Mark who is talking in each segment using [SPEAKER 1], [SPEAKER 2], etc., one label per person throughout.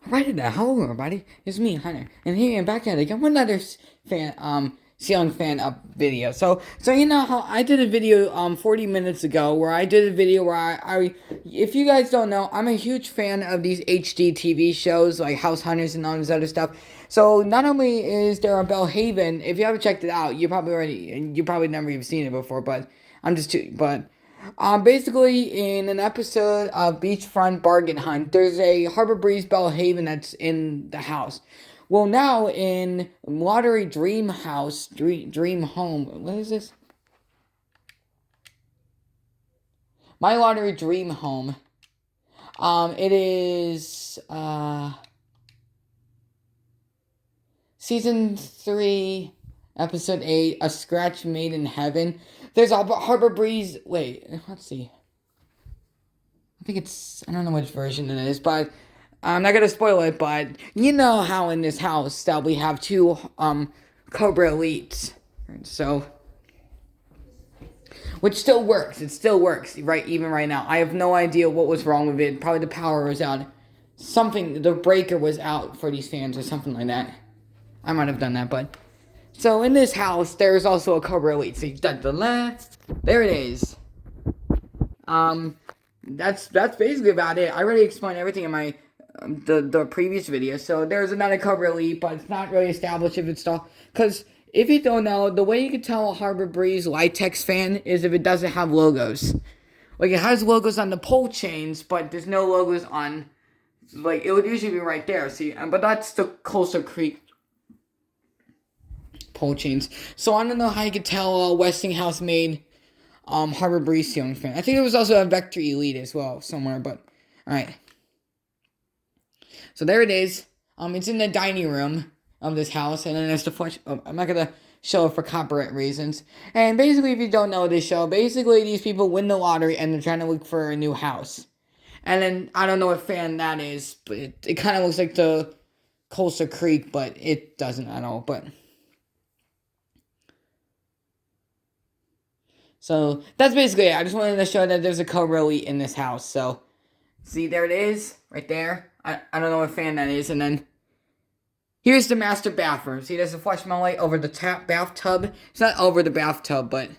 [SPEAKER 1] Right now, hello everybody, it's me, Hunter, and here I'm back at it again with another ceiling fan up video. So you know how I did a video 40 minutes ago where I did a video where if you guys don't know, I'm a huge fan of these HD TV shows like House Hunters and all this other stuff. So not only is there a Belhaven, if you haven't checked it out, you probably never even seen it before, but I'm just too, but basically, in an episode of Beachfront Bargain Hunt, there's a Harbor Breeze Belhaven that's in the house. Well, now in Lottery Dream House, Dream Home, what is this? My Lottery Dream Home. It is season 3, episode 8, A Scratch Made in Heaven. There's a Harbor Breeze. Wait, let's see. I don't know which version it is, but I'm not gonna spoil it. But you know how in this house that we have two Cobra elites, so which still works. It still works, right? Even right now, I have no idea what was wrong with it. Probably the power was out. The breaker was out for these fans or something like that. I might have done that, but so in this house, there's also a Cobra elite. See, there it is. That's basically about it. I already explained everything in my the previous video. So there's another Cobra Elite, but it's not really established if it's all because if you don't know, the way you can tell a Harbor Breeze Litex fan is if it doesn't have logos. Like it has logos on the pole chains, but there's no logos on. Like it would usually be right there. See, but that's the Coastal Creek pole chains. So I don't know how you could tell Westinghouse made Harbor Breeze ceiling fan. I think there was also a Vector Elite as well somewhere, but alright. So there it is. It's in the dining room of this house, and then there's the flush. Oh, I'm not gonna show it for copyright reasons. And basically, if you don't know this show, basically these people win the lottery and they're trying to look for a new house. And then I don't know what fan that is, but it kind of looks like the Coastal Creek, but it doesn't at all. But so that's basically it. I just wanted to show that there's a Cobra Elite in this house. So see, there it is, right there. I don't know what fan that is. And then here's the master bathroom. See, there's a flush light over the bathtub. It's not over the bathtub, but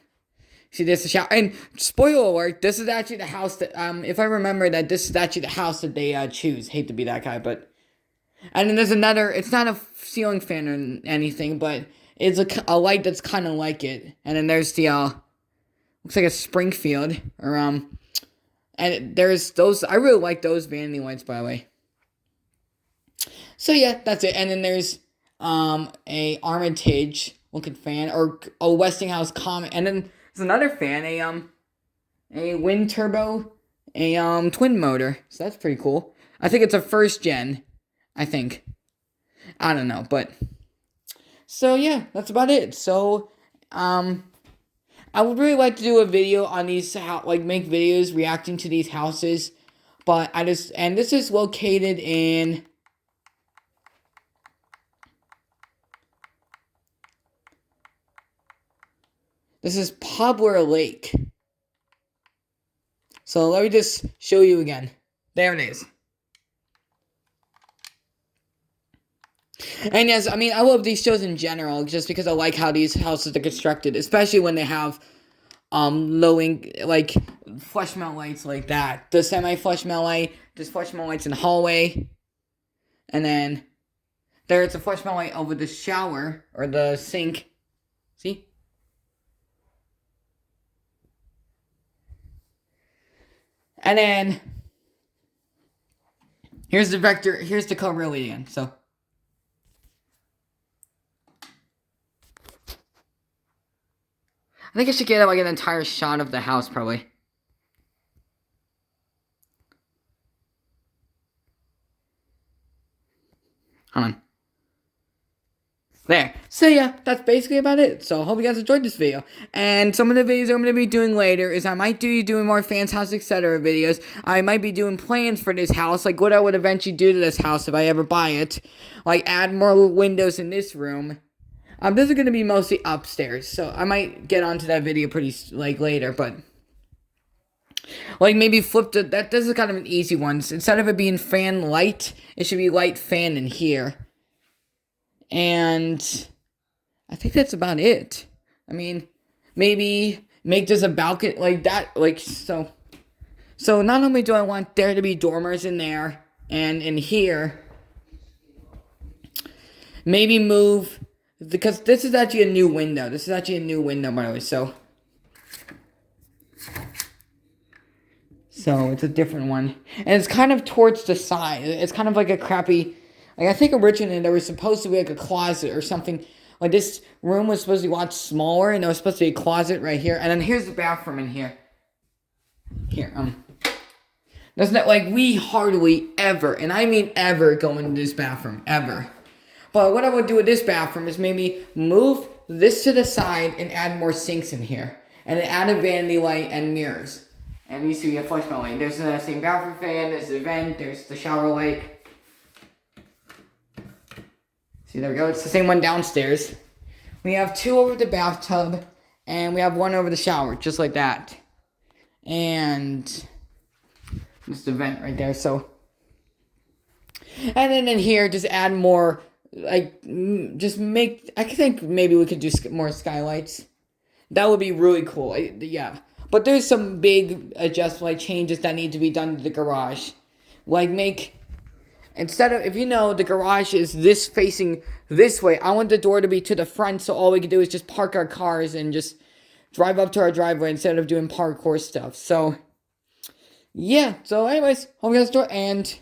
[SPEAKER 1] see, there's the shower. And spoiler alert, this is actually the house that, if I remember that, this is actually the house that they choose. Hate to be that guy, but. And then there's another, it's not a ceiling fan or anything, but it's a light that's kind of like it. And then there's the, looks like a Springfield, or, and there's those, I really like those vanity lights, by the way. So yeah, that's it. And then there's a Armitage looking fan, or a Westinghouse Comet, and then there's another fan, a wind turbo, a twin motor. So that's pretty cool. I think it's a first gen. I think. I don't know, but so yeah, that's about it. So I would really like to do a video on these, make videos reacting to these houses, but and this is located in. This is Poplar Lake. So let me just show you again. There it is. And yes, I mean, I love these shows in general, just because I like how these houses are constructed, especially when they have, like, flush mount lights like that. The semi-flush mount light, there's flush mount lights in the hallway, and then there's a flush mount light over the shower, or the sink. See? And then here's the Cobra Elite again. So I think I should get like an entire shot of the house, probably. Hold on. There. So yeah, that's basically about it. So I hope you guys enjoyed this video. And some of the videos I'm going to be doing later is I might be doing more fans house etc. videos. I might be doing plans for this house, like what I would eventually do to this house if I ever buy it. Like add more windows in this room. This is going to be mostly upstairs, so I might get onto that video pretty, later, but Like maybe flip the, that, this is kind of an easy one. So instead of it being fan light, it should be light fan in here. And I think that's about it. I mean, maybe make this a balcony like that, like so. So not only do I want there to be dormers in there and in here, maybe move, because this is actually a new window. This is actually a new window, by the way. So it's a different one, and it's kind of towards the side. It's kind of like a crappy. Like I think originally there was supposed to be like a closet or something. Like this room was supposed to be a lot smaller, and there was supposed to be a closet right here, and then here's the bathroom in here. Here, doesn't that, like, we hardly ever, and I mean ever, go into this bathroom ever. But what I would do with this bathroom is maybe move this to the side and add more sinks in here, and then add a vanity light and mirrors. And these should be a flush light. There's the same bathroom fan. There's the vent. There's the shower light. See, there we go. It's the same one downstairs. We have 2 over the bathtub, and we have 1 over the shower, just like that. And just the vent right there. So, and then in here, just add more. Like, just make. I think maybe we could do more skylights. That would be really cool. Yeah. But there's some big adjustment, like changes that need to be done to the garage. Like make. Instead of, if you know the garage is this facing this way, I want the door to be to the front, so all we can do is just park our cars and just drive up to our driveway instead of doing parkour stuff. So, yeah. So, anyways, hope you guys enjoy, and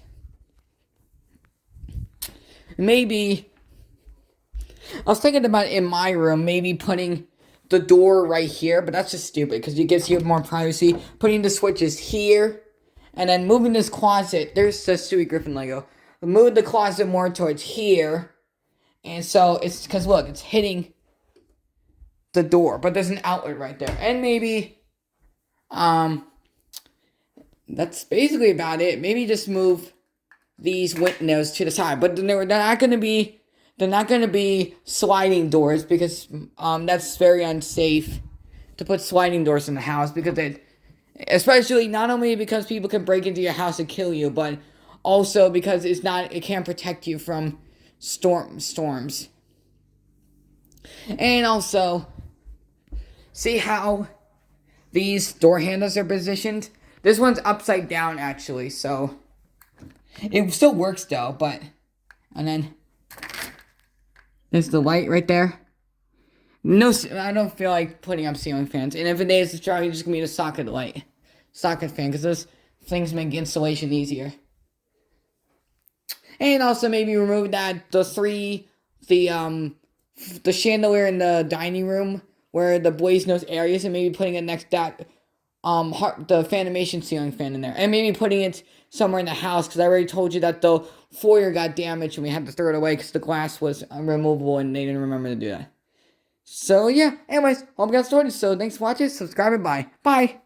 [SPEAKER 1] maybe I was thinking about in my room, maybe putting the door right here, but that's just stupid because it gives you more privacy. Putting the switches here, and then moving this closet. There's the Stewie Griffin Lego. Move the closet more towards here, and so it's because look, it's hitting the door, but there's an outlet right there, and maybe, that's basically about it. Maybe just move these windows to the side, but they're not gonna be. They're not going to be sliding doors because that's very unsafe to put sliding doors in the house, because especially not only because people can break into your house and kill you, but also because it can't protect you from storms. And also, see how these door handles are positioned? This one's upside down actually, so it still works though, and then there's the light right there. No, I don't feel like putting up ceiling fans. And if it is, it's probably just going to be the socket fan, because those things make installation easier. And also maybe remove the chandelier in the dining room where the blaze nose areas, and maybe putting it next to that, the Fanimation ceiling fan in there. And maybe putting it somewhere in the house, because I already told you that the foyer got damaged and we had to throw it away because the glass was removable and they didn't remember to do that. So yeah, anyways, hope you got started. So thanks for watching, subscribe, and bye. Bye!